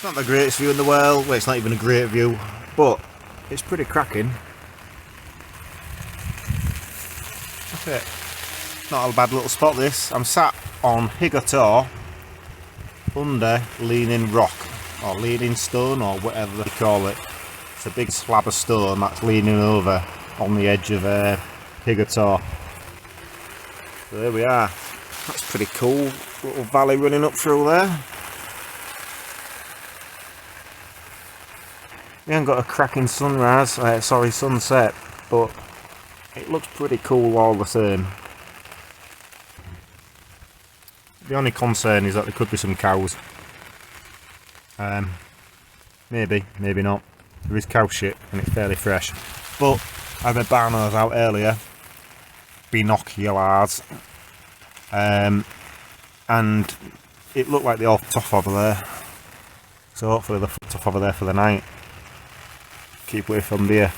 It's not the greatest view in the world, well, it's not even a great view, but it's pretty cracking. Look at it. Not a bad little spot this. I'm sat on Higger Tor under leaning rock, or leaning stone, or whatever they call it. It's a big slab of stone that's leaning over on the edge of Higger Tor. So there we are. That's pretty cool. Little valley running up through there. We haven't got a cracking sunset, but it looks pretty cool all the same. The only concern is that there could be some cows. Maybe not. There is cow shit and it's fairly fresh. But I had my barnos out earlier, binoculars, and it looked like they all fucked off over there. So hopefully they're fucked off over there for the night. Keep away from deer.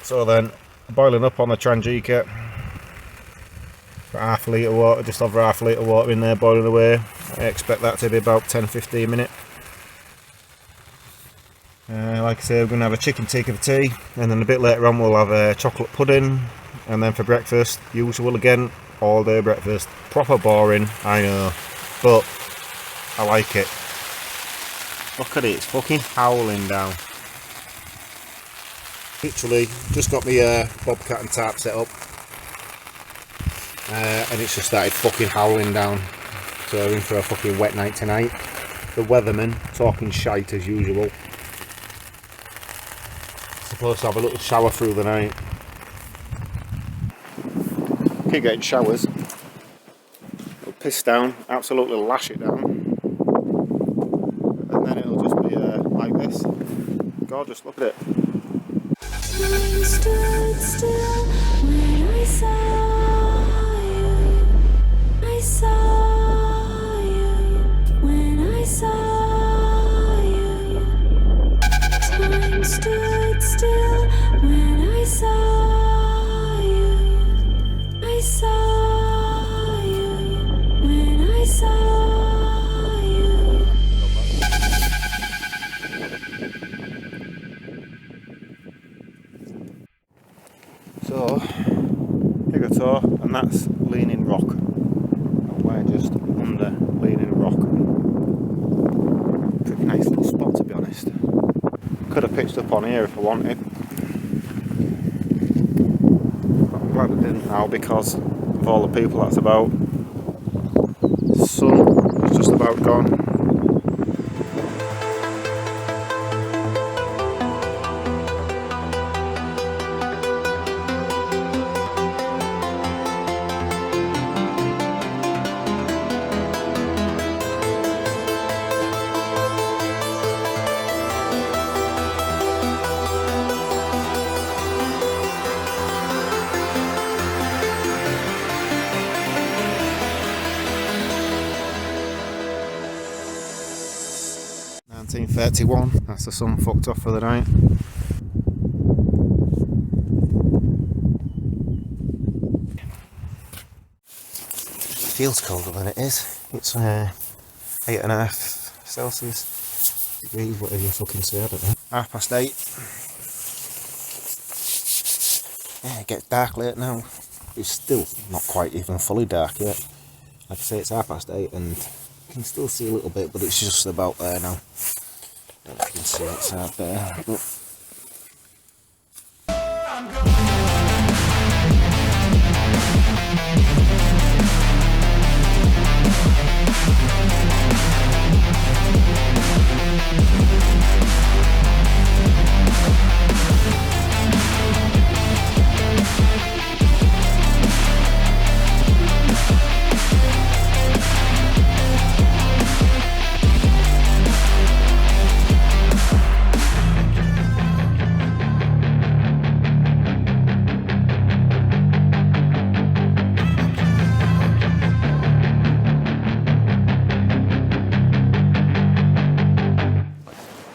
So then, boiling up on the Trance. Got half a litre water, just over half a litre water in there boiling away. I expect that to be about 10-15 minutes. Like I say, we're going to have a chicken tikka for tea, and then a bit later on we'll have a chocolate pudding, and then for breakfast, usual again, all day breakfast. Proper boring, I know, but I like it. Look at it, it's fucking howling down. Literally, just got my Bobcat and Tarp set up, and it's just started fucking howling down. So we're in for a fucking wet night tonight. The weatherman talking shite as usual. Supposed to have a little shower through the night. Keep getting showers. It'll piss down, absolutely lash it down, and then it'll just be like this. Gorgeous, look at it. Time stood still when I saw you. I saw you when I saw you. Time stood still when I saw you. I saw you when I saw you. So, Higger Tor, and that's Leaning Rock. And we're just under Leaning Rock. Pretty nice little spot, to be honest. Could have pitched up on here if I wanted. But I'm glad I didn't now because of all the people that's about. The sun is just about gone. .31, that's the sun fucked off for the night. It feels colder than it is. It's 8.5 Celsius degrees, whatever you fucking say, I don't know. 8:30. Yeah, it gets dark late now. It's still not quite even fully dark yet. Like I say, it's 8:30 and you can still see a little bit, but it's just about there now. I don't know if you can see it's out there. But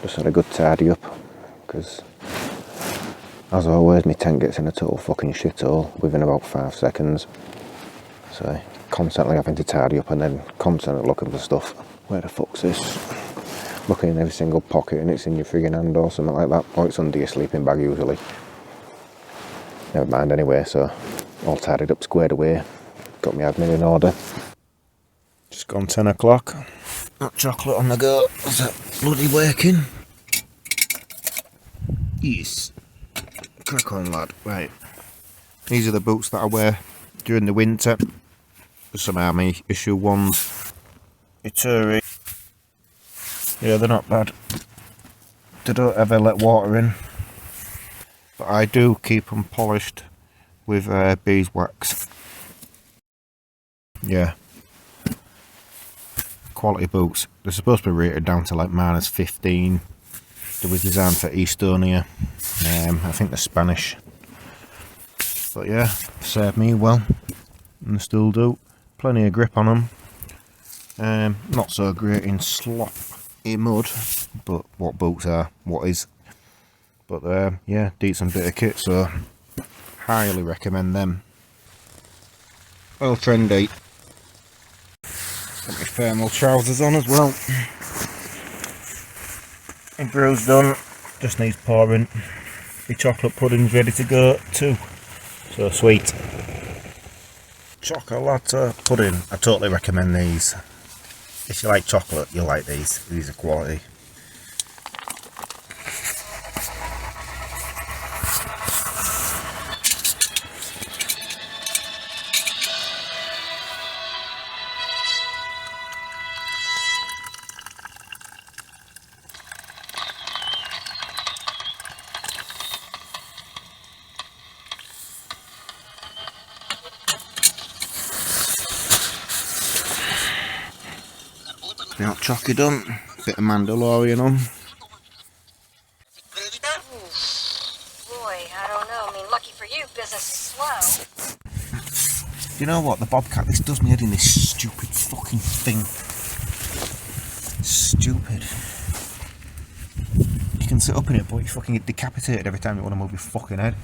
just had a good tidy up, because as always my tent gets in a total fucking shithole within about 5 seconds, so constantly having to tidy up and then constantly looking for stuff. Where the fuck's this? Looking in every single pocket and it's in your friggin' hand or something like that. Or it's under your sleeping bag usually. Never mind anyway, so all tidied up, squared away. Got my admin in order. Just gone 10 o'clock. Got chocolate on the go. Is that bloody working? Yes. Crack on, lad. Right. These are the boots that I wear during the winter. Some army issue ones. Ituri. Yeah, they're not bad. They don't ever let water in. But I do keep them polished with beeswax. Yeah. Quality boots. They're supposed to be rated down to like -15. They were designed for Estonia. I think they're Spanish. But yeah, served me well. And they still do. Plenty of grip on them. Not so great in slop in mud. But what boots are, what is. But yeah, decent bit of kit, so highly recommend them. Well, trendy. Got my thermal trousers on as well. My brew's done, just needs pouring. The chocolate pudding's ready to go too. So sweet. Chocolate pudding, I totally recommend these. If you like chocolate, you'll like these. These are quality. The hot chocolate done, bit of Mandalorian on. Boy, I don't know. I mean, lucky for you, business is slow. You know what, the Bobcat, this does me head in, this stupid fucking thing. Stupid. You can sit up in it, but you fucking get decapitated every time you want to move your fucking head.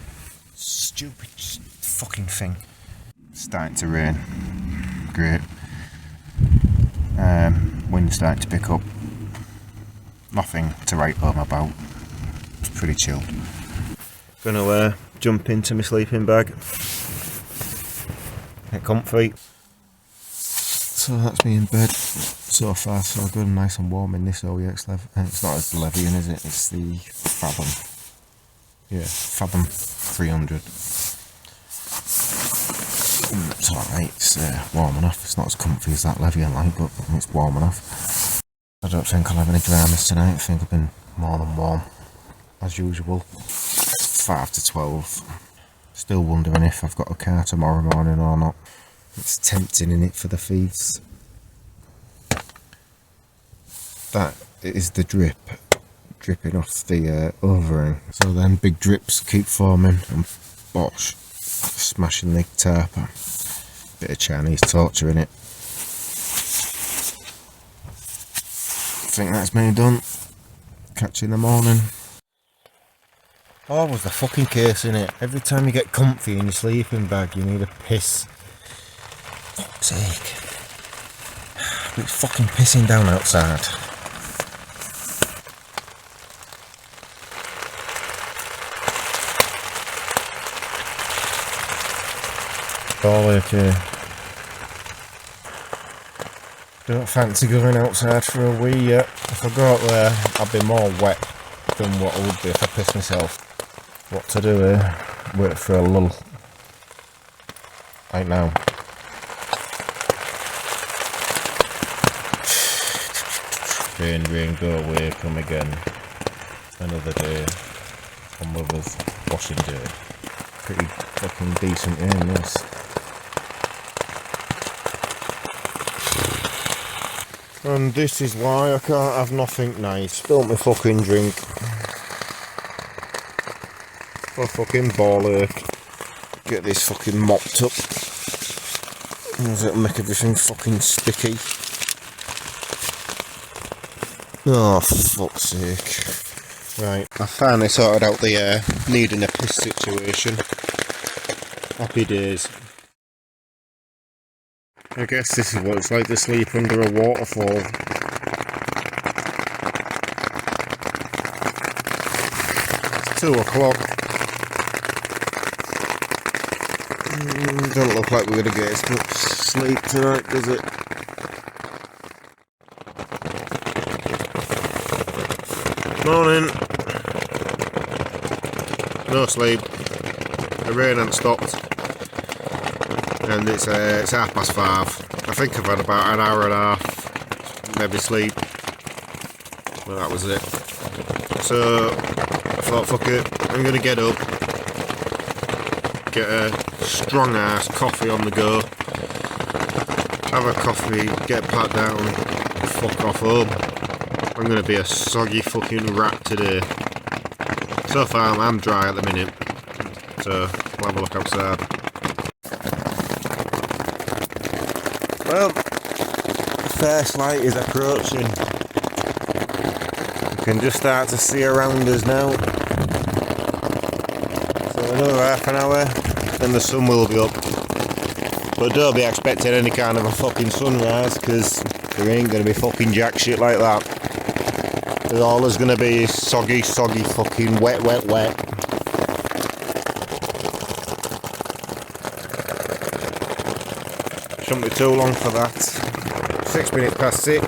Stupid fucking thing. It's starting to rain. Great. Wind's starting to pick up. Nothing to write home about. It's pretty chilled. Gonna jump into my sleeping bag. Get comfy. So that's me in bed. So far so good, nice and warm in this OEX level. It's not as Levian, is it? It's the Fathom. Yeah, Fathom 300. It's alright, it's warm enough. It's not as comfy as that Levian like, but it's warm enough. I don't think I'll have any dramas tonight. I think I've been more than warm, as usual. 5 to 12. Still wondering if I've got a car tomorrow morning or not. It's tempting, in it, for the thieves. That is the drip dripping off the overhang. So then big drips keep forming and bosh, smashing the tarp. Bit of Chinese torture in it. I think that's me done. Catch you in the morning. Always the fucking case, innit? Every time you get comfy in your sleeping bag, you need a piss. Fuck's sake. It's fucking pissing down outside. All okay. Don't fancy going outside for a wee yet. If I go out there, I'll be more wet than what I would be if I pissed myself. What to do here? Wait for a lull. Right now. Rain, rain, go away, come again. Another day on mother's washing day. Pretty fucking decent rain, this. And this is why I can't have nothing nice. Spilt my fucking drink. A fucking ball ache. Get this fucking mopped up. It'll make everything fucking sticky. Oh, for fuck's sake. Right, I finally sorted out the needing a piss situation. Happy days. I guess this is what it's like to sleep under a waterfall. 2 o'clock. Don't look like we're going to get as much sleep tonight, does it? Morning. No sleep. The rain hasn't stopped. And it's 5:30. I think I've had about an hour and a half, maybe sleep. Well, that was it. So I thought, fuck it, I'm going to get up, get a strong ass coffee on the go, have a coffee, get packed down, fuck off home. I'm going to be a soggy fucking rat today. So far I'm dry at the minute, so we'll have a look outside. Well, the first light is approaching. You can just start to see around us now. So another half an hour, then the sun will be up. But don't be expecting any kind of a fucking sunrise, because there ain't going to be fucking jack shit like that. There's always going to be soggy fucking wet. Shouldn't be too long for that. 6 minutes past 6.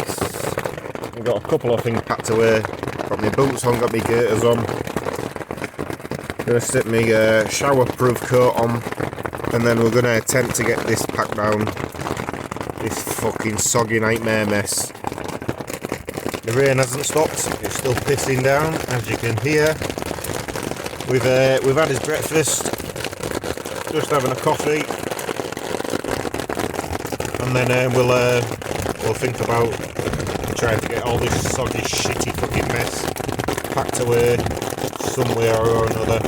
I've got a couple of things packed away. Got my boots on, got my gaiters on. Gonna stick my showerproof coat on, and then we're gonna attempt to get this packed down. This fucking soggy nightmare mess. The rain hasn't stopped, it's still pissing down, as you can hear. We've had his breakfast, just having a coffee, and then we'll think about trying to get all this soggy, shitty fucking mess packed away somewhere or another.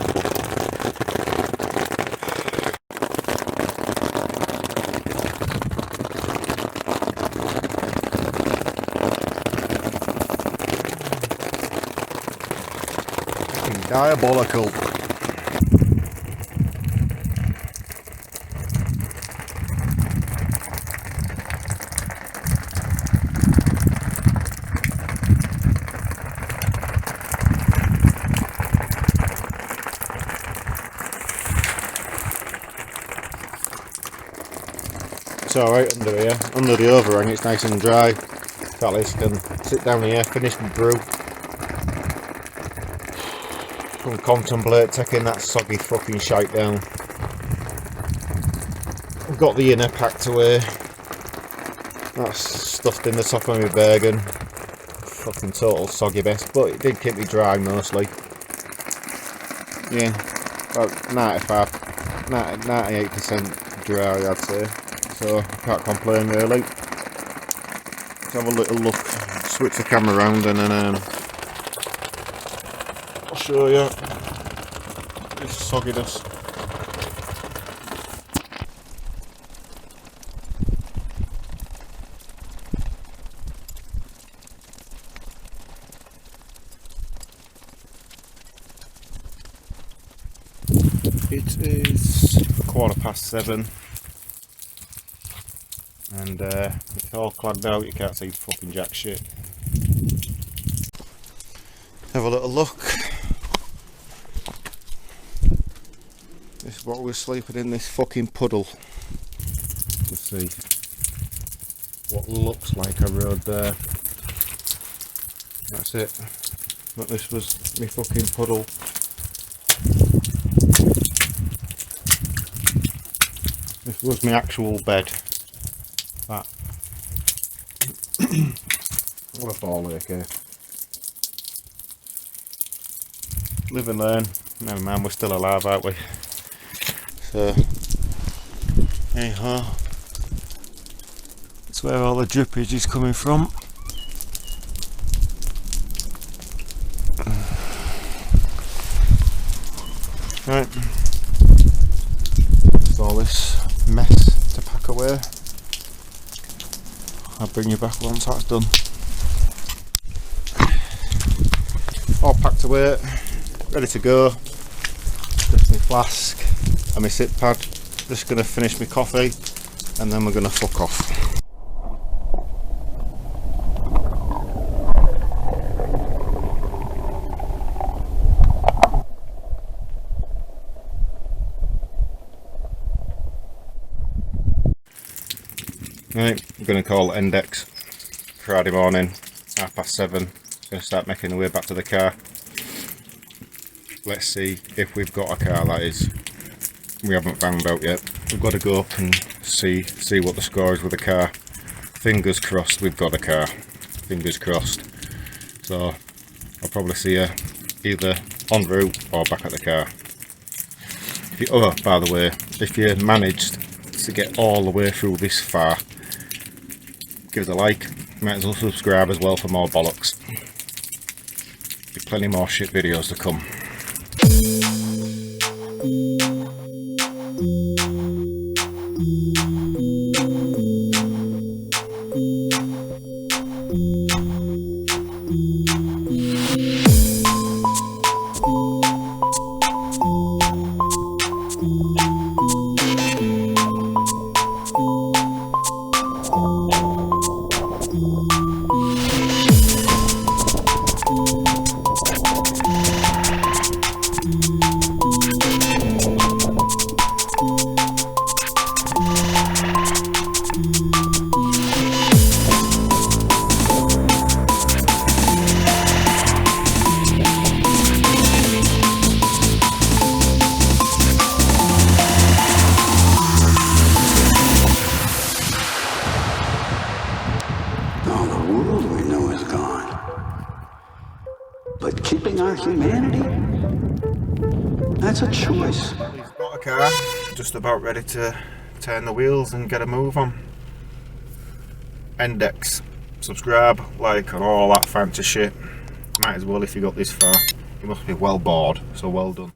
Diabolical. It's alright under here, under the overhang it's nice and dry. At least I can sit down here, finish my brew, and contemplate taking that soggy fucking shite down. I've got the inner packed away. That's stuffed in the top of my Bergen. Fucking total soggy mess, but it did keep me dry mostly. Yeah, about 98% dry I'd say. So I can't complain really. Let's have a little look, switch the camera around, and then I'll show you this sogginess. It is 7:15. And it's all cladded out, you can't see fucking jack shit. Have a little look. This is what we're sleeping in, this fucking puddle. To see what looks like a road there. That's it. But this was my fucking puddle. This was my actual bed. That. What a ball ache here. Live and learn. Never mind, we're still alive, aren't we? So, anyhow, that's where all the drippage is coming from. Right, that's all this mess to pack away. I'll bring you back once that's done. All packed away, ready to go. Just my flask and my sit pad. Just going to finish my coffee and then we're going to fuck off. Right, we're going to call it Index. Friday morning, 7:30. Going to start making the way back to the car. Let's see if we've got a car, that is. We haven't found out yet. We've got to go up and see what the score is with the car. Fingers crossed we've got a car. Fingers crossed. So I'll probably see you either en route or back at the car. By the way, if you managed to get all the way through this far, give us a like. Might as well subscribe as well for more bollocks. Be plenty more shit videos to come. But keeping our humanity? That's a choice. He's got a car, just about ready to turn the wheels and get a move on. Index, subscribe, like, and all that fancy shit. Might as well if you got this far. You must be well bored, so well done.